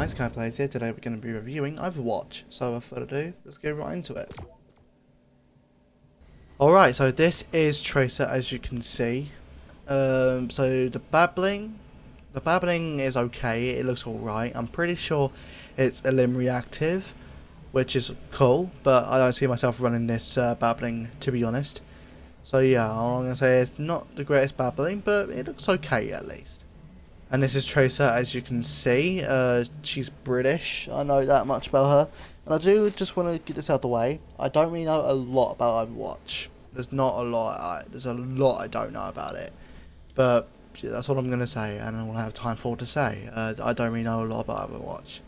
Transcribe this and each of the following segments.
guys, Kai Plays here. Today we're going to be reviewing Overwatch. So without further ado, let's get right into it. Alright, so this is Tracer, as you can see. So the babbling is okay, it looks alright. I'm pretty sure it's a limb reactive, which is cool, but I don't see myself running this babbling, to be honest. So yeah, all I'm going to say is not the greatest babbling, but it looks okay at least. And this is Tracer, as you can see. She's British, I know that much about her. And I do just want to get this out of the way. I don't really know a lot about Overwatch. There's not a lot, there's a lot I don't know about it. But yeah, that's what I'm going to say, and I won't have time for to say. I don't really know a lot about Overwatch.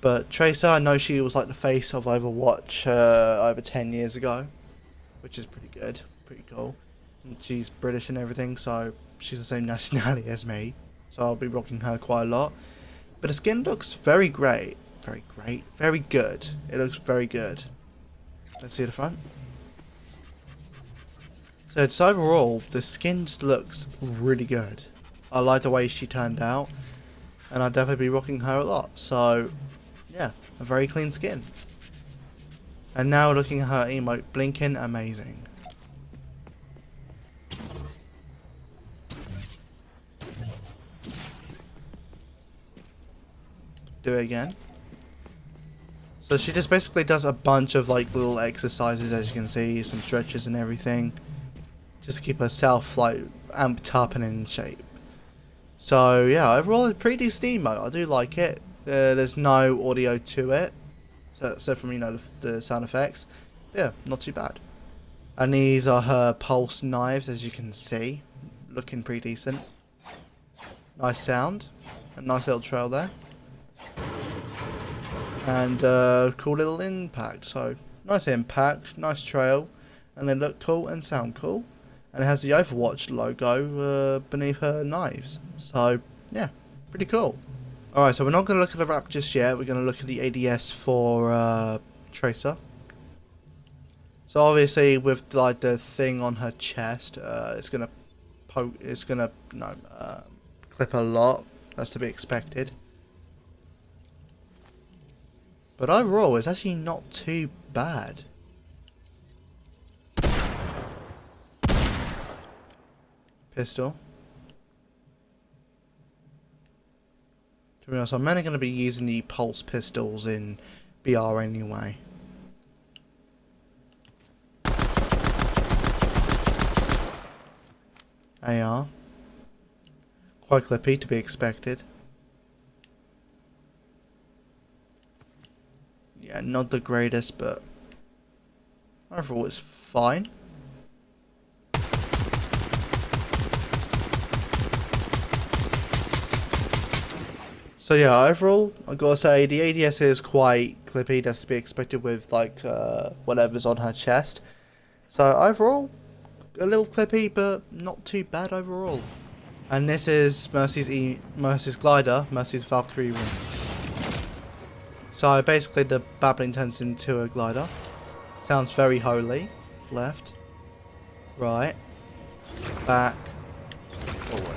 But Tracer, I know she was like the face of Overwatch over 10 years ago. Which is pretty good, pretty cool. And she's British and everything, so she's the same nationality as me, so I'll be rocking her quite a lot. But the skin looks very great, very good. It looks very good. Let's see the front. So it's overall, the skin looks really good. I like the way she turned out, and I'll definitely be rocking her a lot. So yeah, a very clean skin. And now looking at her emote, blinking, amazing. Do it again. So she just basically does a bunch of like little exercises, as you can see, some stretches and everything, just to keep herself like amped up and in shape. So yeah, overall it's pretty decent emote. I do like it. There's no audio to it, except from, you know, the sound effects. But yeah, not too bad. And these are her pulse knives, as you can see, looking pretty decent. Nice sound, a nice little trail there. And cool little impact. So nice impact, nice trail, and they look cool and sound cool. And it has the Overwatch logo beneath her knives. So yeah, pretty cool. Alright, so we're not going to look at the wrap just yet. We're going to look at the ADS for Tracer. So obviously with like the thing on her chest, it's going to clip a lot. That's to be expected. But overall, it's actually not too bad. Pistol. To be honest, I'm mainly going to be using the pulse pistols in BR anyway. AR. Quite clippy, to be expected. Yeah, not the greatest, but overall it's fine. So yeah, overall, I've got to say the ADS is quite clippy. That's to be expected with like whatever's on her chest. So overall, a little clippy, but not too bad overall. And this is Mercy's glider, Mercy's Valkyrie wings. So basically, the babbling turns into a glider. Sounds very holy. Left, right, back, forward.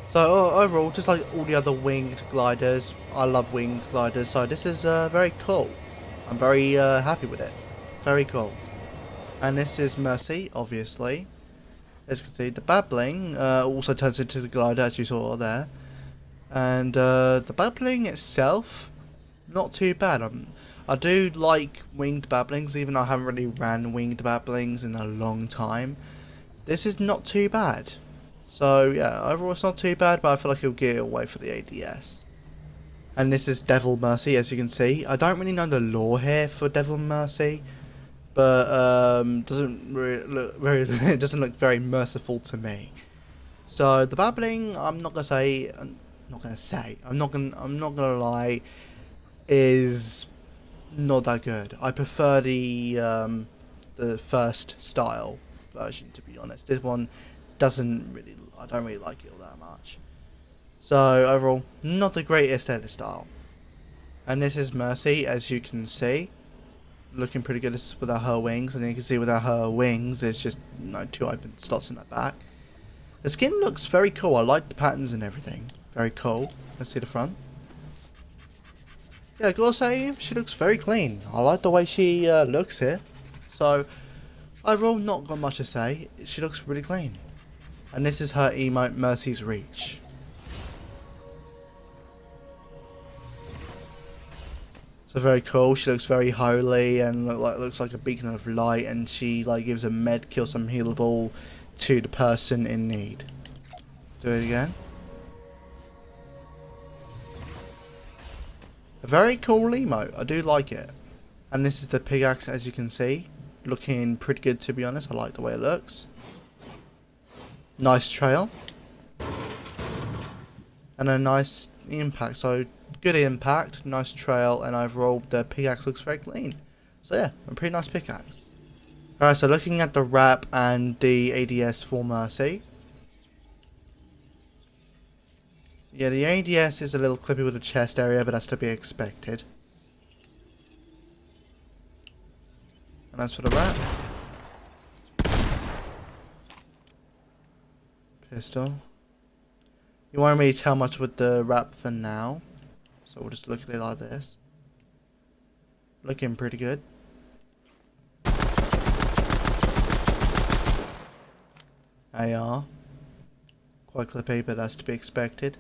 So overall, just like all the other winged gliders, I love winged gliders, so this is very cool. I'm very happy with it. Very cool. And this is Mercy, obviously. As you can see, the babbling also turns into the glider, as you saw there. And the babbling itself, not too bad. I do like winged babblings, even though I haven't really ran winged babblings in a long time. This is not too bad. So yeah, overall it's not too bad, but I feel like he'll get away for the ADS. And this is Devil Mercy, as you can see. I don't really know the lore here for Devil Mercy, but doesn't really look very it doesn't look very merciful to me. So the babbling, I'm not gonna lie, is not that good. I prefer the first style version, to be honest. This one I don't really like it all that much. So overall, not the greatest edit style. And this is Mercy, as you can see, looking pretty good without her wings. And you can see without her wings, there's just, you know, 2 open slots in her back. The skin looks very cool. I like the patterns and everything. Very cool. Let's see the front. yeah, I gotta say, she looks very clean. I like the way she looks here. So, overall, not got much to say. She looks really clean. And this is her emote, Mercy's Reach. So very cool. She looks very holy and looks like a beacon of light. And she like gives a med kill, some healable to the person in need. Do it again. A very cool emote. I do like it. And this is the pickaxe, as you can see. Looking pretty good, to be honest. I like the way it looks. Nice trail. And a nice impact. So, good impact, nice trail, and overall the pickaxe looks very clean. So yeah, a pretty nice pickaxe. Alright, so looking at the wrap and the ADS for Mercy. Yeah, the ADS is a little clippy with the chest area, but that's to be expected. And that's for the wrap. Pistol. You won't really tell much with the wrap for now. So we'll just look at it like this. Looking pretty good. AR. Quite clippy, but that's to be expected.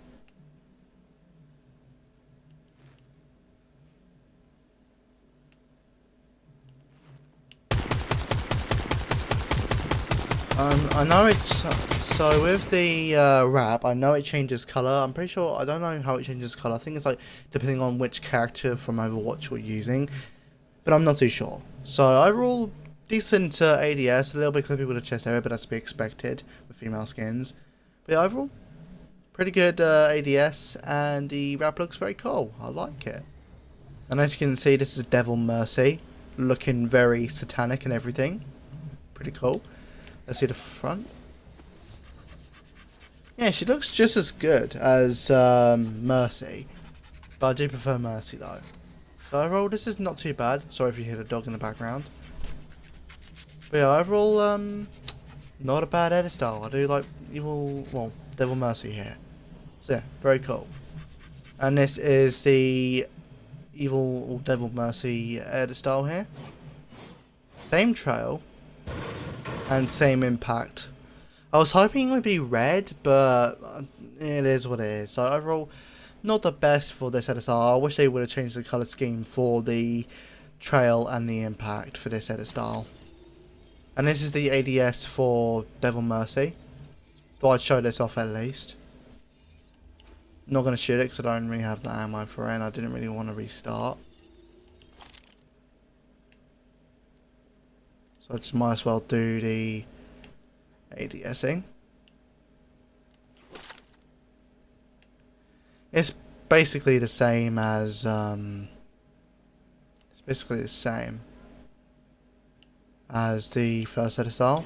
I know it's so with the wrap. I know it changes color. I'm pretty sure. I don't know how it changes color. I think it's like depending on which character from Overwatch you're using, but I'm not too sure. So overall, decent ADS. A little bit clippy with the chest area, but that's to be expected with female skins. But yeah, overall, pretty good ADS, and the wrap looks very cool. I like it. And as you can see, this is Devil Mercy, looking very satanic and everything. Pretty cool. Let's see the front. Yeah, she looks just as good as Mercy. But I do prefer Mercy though. So overall, this is not too bad. Sorry if you hear a dog in the background. But yeah, overall, not a bad edit style. I do like Devil Mercy here. So yeah, very cool. And this is the Evil or Devil Mercy edit style here. Same trail. And same impact. I was hoping it would be red, but it is what it is. So overall, not the best for this edit style. I wish they would have changed the colour scheme for the trail and the impact for this edit style. And this is the ADS for Devil Mercy. Thought I'd show this off at least. Not going to shoot it because I don't really have the ammo for it and I didn't really want to restart. So I just might as well do the ADSing. It's basically the same as the first edit style,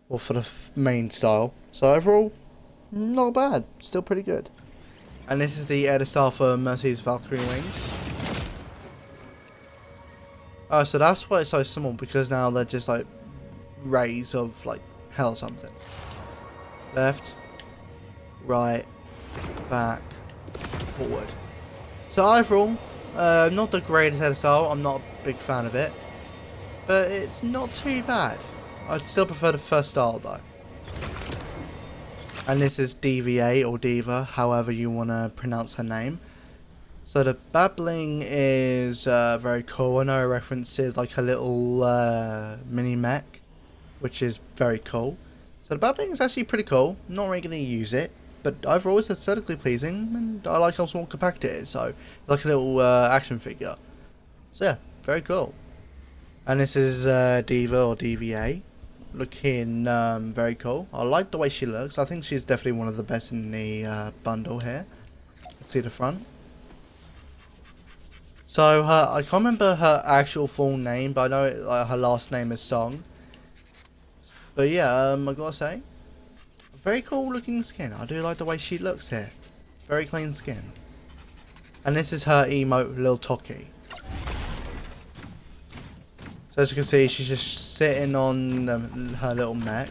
or for the main style. So overall, not bad, still pretty good. And this is the edit style for Mercy's Valkyrie Wings. Oh, so that's why it's so small, because now they're just like rays of like hell or something. Left, right, back, forward. So overall, not the greatest edit style. I'm not a big fan of it, but it's not too bad. I'd still prefer the first style though. And this is D.Va or D.Va, however you want to pronounce her name. So the babbling is very cool. I know it references like a little mini mech, which is very cool. So the babbling is actually pretty cool. I'm not really going to use it, but overall it's aesthetically pleasing, and I like how small compact it is. So it's like a little action figure. So yeah, very cool. And this is D.Va or D.Va, looking very cool. I like the way she looks. I think she's definitely one of the best in the bundle here. Let's see the front. So I can't remember her actual full name, but I know her last name is Song. But yeah, I gotta say, very cool looking skin. I do like the way she looks here. Very clean skin. And this is her emote, Lil Toki. So as you can see, she's just sitting on her little mech,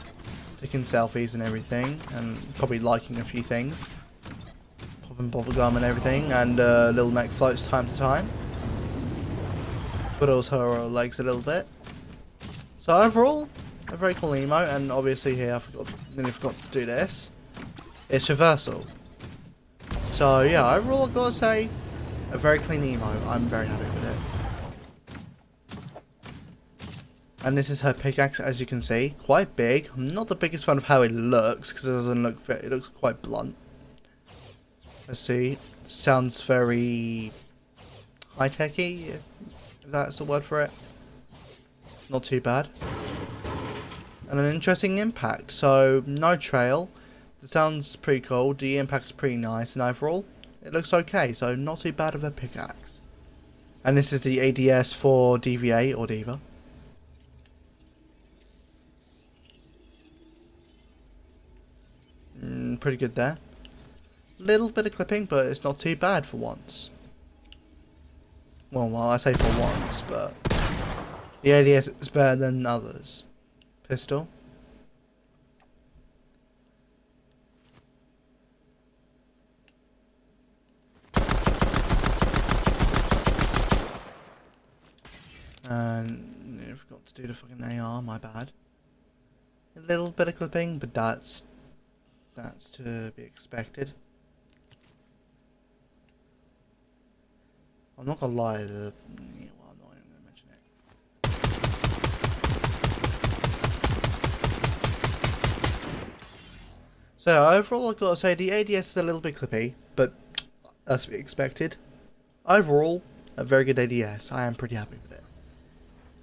taking selfies and everything, and probably liking a few things. Popping bubblegum and everything, and little mech floats time to time. twiddles her legs a little bit. So overall, a very cool emote, and obviously here nearly forgot to do this. It's reversal. So yeah, overall I've got to say, a very clean emote. I'm very happy with it. And this is her pickaxe, as you can see, quite big. I'm not the biggest fan of how it looks because it doesn't look it looks quite blunt. Let's see, sounds very high-techy, if that's the word for it. Not too bad. And an interesting impact. So no trail. It sounds pretty cool. The impact's pretty nice, and overall it looks okay. So not too bad of a pickaxe. And this is the ADS for D.Va or D.Va. Pretty good there. Little bit of clipping, but it's not too bad for once. Well, I say for once, but the ADS is better than others. Pistol. And I forgot to do the fucking AR, my bad. A little bit of clipping, but that's to be expected. I'm not gonna lie, well, I'm not even gonna mention it. So overall, I've got to say the ADS is a little bit clippy, but that's to be expected. Overall, a very good ADS. I am pretty happy with it.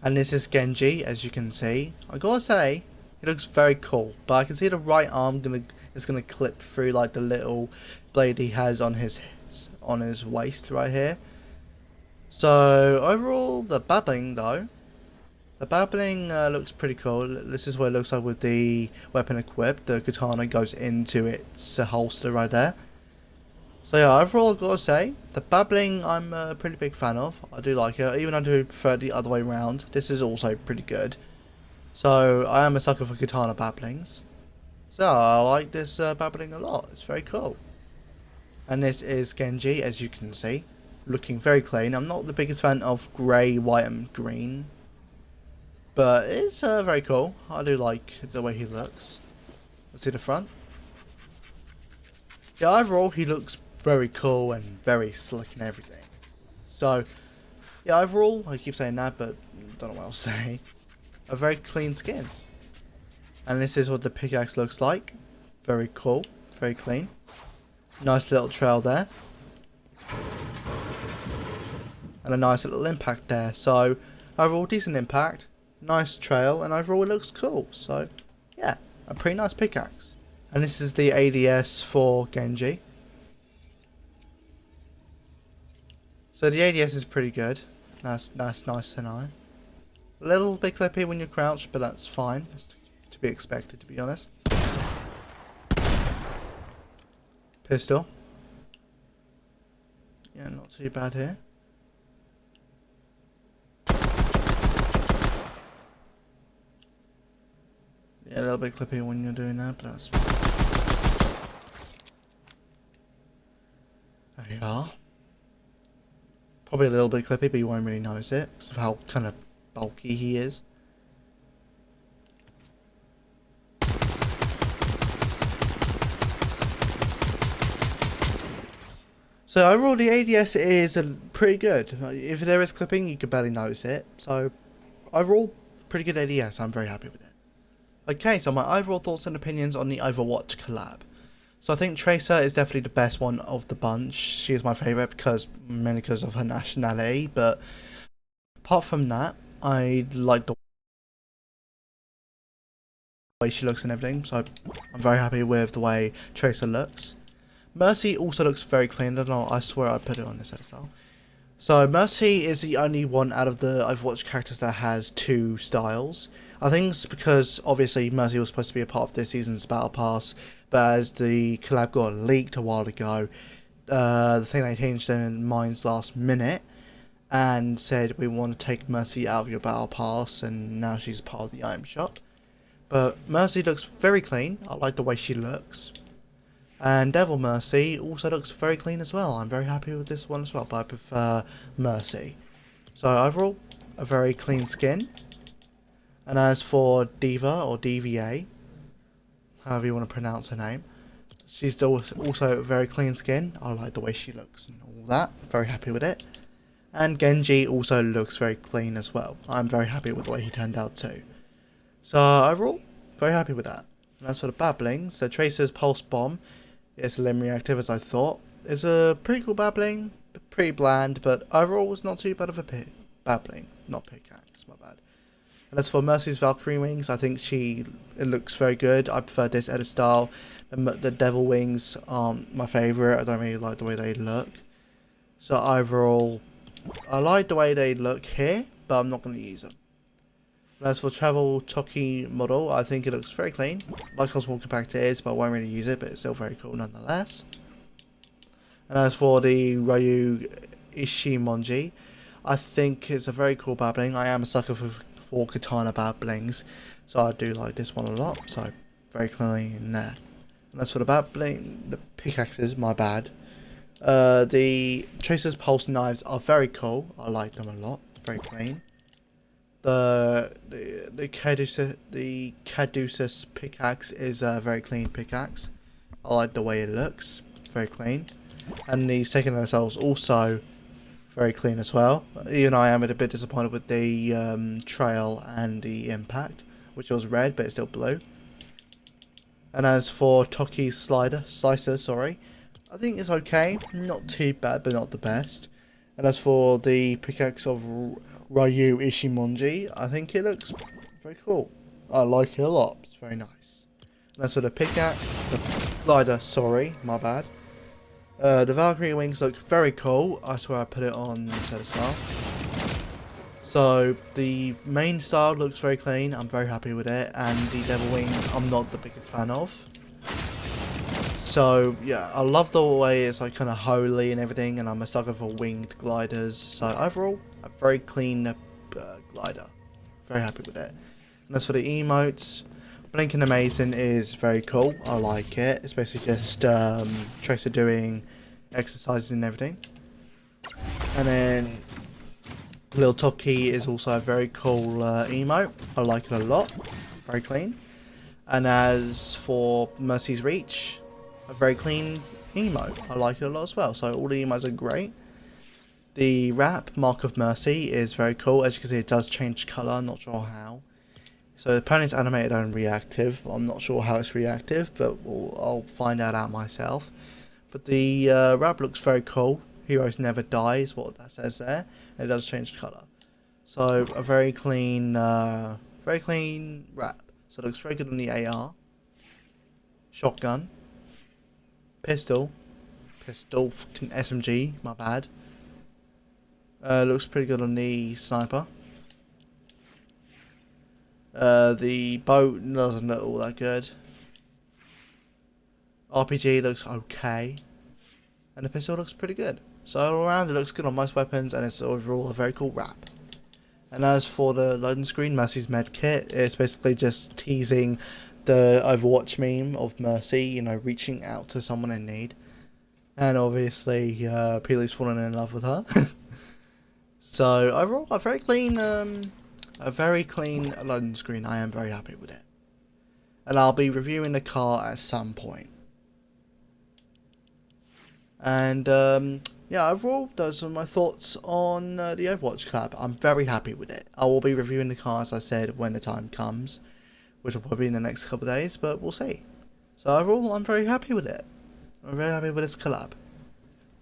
And this is Genji, as you can see. I gotta say, he looks very cool, but I can see the right arm is gonna clip through like the little blade he has on his waist right here. So overall, the babbling though, looks pretty cool. This is what it looks like with the weapon equipped. The katana goes into its holster right there. So yeah, overall I've got to say, the babbling I'm a pretty big fan of. I do like it, even though I do prefer the other way around. This is also pretty good. So I am a sucker for katana babblings. So I like this babbling a lot. It's very cool. And this is Genji, as you can see. Looking very clean. I'm not the biggest fan of grey, white and green. But it's very cool. I do like the way he looks. Let's see the front. Yeah, overall he looks very cool and very slick and everything. So, yeah, overall, I keep saying that, but don't know what else to say. A very clean skin. And this is what the pickaxe looks like. Very cool. Very clean. Nice little trail there. And a nice little impact there. So, overall, decent impact. Nice trail. And overall, it looks cool. So, yeah, a pretty nice pickaxe. And this is the ADS for Genji. So the ADS is pretty good. That's nice to know. A little bit clippy when you crouch, but that's fine. It's to be expected, to be honest. Pistol. Yeah, not too bad here. Yeah, a little bit clippy when you're doing that, but that's fine. There you are. Probably a little bit clippy, but you won't really notice it because of how kind of bulky he is. So overall, the ADS is pretty good. If there is clipping, you could barely notice it. So overall, pretty good ADS. I'm very happy with it. Okay, so my overall thoughts and opinions on the Overwatch collab. So I think Tracer is definitely the best one of the bunch. She is my favourite mainly because of her nationality. But apart from that, I like the way she looks and everything. So I'm very happy with the way Tracer looks. Mercy also looks very clean. I don't know, I swear I put it on this SL. So Mercy is the only one out of the Overwatch characters that has two styles. I think it's because obviously Mercy was supposed to be a part of this season's Battle Pass, but as the collab got leaked a while ago, the thing they changed their minds last minute and said we want to take Mercy out of your Battle Pass, and now she's part of the item shop. But Mercy looks very clean. I like the way she looks. And Devil Mercy also looks very clean as well. I'm very happy with this one as well, but I prefer Mercy. So overall, a very clean skin. And as for D.Va or D.Va, however you want to pronounce her name, she's also a very clean skin. I like the way she looks and all that. Very happy with it. And Genji also looks very clean as well. I'm very happy with the way he turned out too. So overall, very happy with that. And as for the babblings, the Tracer's Pulse Bomb is a limb reactive as I thought. It's a pretty cool babbling, pretty bland, but overall was not too bad of a babbling. Not pickaxe, my bad. And as for Mercy's Valkyrie Wings, I think it looks very good. I prefer this edit style. The Devil Wings aren't my favourite. I don't really like the way they look. So overall, I like the way they look here, but I'm not going to use them. And as for Travel Toki model, I think it looks very clean. Like how small compact it is, but I won't really use it, but it's still very cool nonetheless. And as for the Ryu Ishimonji, I think it's a very cool babbling. I am a sucker for katana babblings, so I do like this one a lot, so very clean in there. And as for the babbling, the pickaxes, my bad. The Tracer's Pulse knives are very cool. I like them a lot. Very clean. The Caduceus pickaxe is a very clean pickaxe. I like the way it looks. Very clean. And the second assault is also very clean as well. Even though I am a bit disappointed with the trail and the impact, which was red but it's still blue. And as for Toki's slicer, sorry, I think it's okay. Not too bad, but not the best. And as for the pickaxe of Ryu Ishimonji, I think it looks very cool. I like it a lot. It's very nice. And as for the pickaxe, the glider, sorry, my bad. The Valkyrie wings look very cool. I swear I put it on set style. So the main style looks very clean. I'm very happy with it. And the Devil Wings, I'm not the biggest fan of. So yeah, I love the way it's like kind of holy and everything, and I'm a sucker for winged gliders. So overall, a very clean glider. Very happy with it. And as for the emotes, Blinking Amazing is very cool. I like it, especially just Tracer doing exercises and everything. And then Little Toki is also a very cool emote. I like it a lot. Very clean. And as for Mercy's Reach, a very clean emote. I like it a lot as well. So all the emotes are great. The wrap, Mark of Mercy, is very cool. As you can see, it does change colour. I'm not sure how. So the opponent's animated and reactive. I'm not sure how it's reactive, but I'll find that out myself. But the wrap looks very cool. Heroes never die is what that says there. And it does change colour. So a very clean wrap. So it looks very good on the AR. Shotgun. Pistol fucking SMG, my bad. Looks pretty good on the sniper. The boat doesn't look all that good. RPG looks okay. And the pistol looks pretty good. So all around it looks good on most weapons, and it's overall a very cool wrap. And as for the loading screen, Mercy's medkit, it's basically just teasing the Overwatch meme of Mercy, you know, reaching out to someone in need. And obviously, Peely's fallen in love with her. So overall, a very clean loading screen. I am very happy with it. And I'll be reviewing the car at some point. And yeah, overall, those are my thoughts on the Overwatch collab. I'm very happy with it. I will be reviewing the car, as I said, when the time comes, which will probably be in the next couple of days, but we'll see. So overall, I'm very happy with it. I'm very happy with this collab.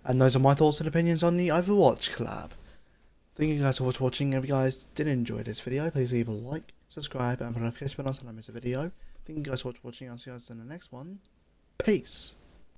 And those are my thoughts and opinions on the Overwatch collab. Thank you guys for watching. If you guys did enjoy this video, please leave a like, subscribe, and put a notification bell on so I don't miss a video. Thank you guys for watching. I'll see you guys in the next one. Peace.